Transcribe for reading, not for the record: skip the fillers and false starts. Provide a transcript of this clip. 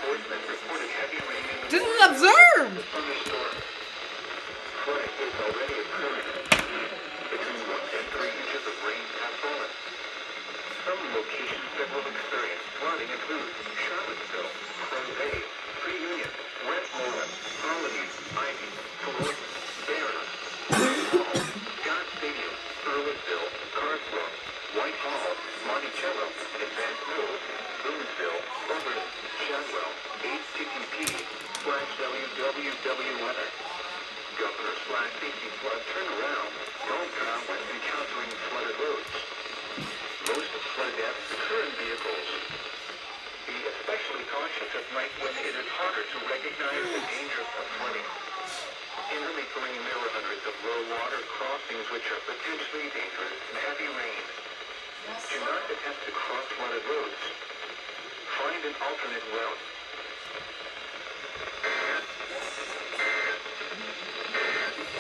enforcement reported heavy rain in the This is morning. absurd. Thunderstorm. Flooding is already occurring. Between 1 and 3 inches of rain have fallen. Some locations that will experience flooding include Charlottesville, Crow Bay, Pre-Union, Westmoreland, Colonies, Ivy, Fulton, Barron, Hall, Scott Stadium, Earlsville, Carswell, Whitehall, Monticello, Advanced Mills, Boonville, Overton, Shadwell, HTTP/www weather. Governor/Safety Flood turnaround. Don't drown when encountering flooded roads. Most flood deaths occur in vehicles. Be especially cautious at night when it is harder to recognize the dangers of flooding. Intermittently, there are hundreds of low water crossings which are potentially dangerous in heavy rain. Do not attempt to cross flooded roads. Find an alternate route.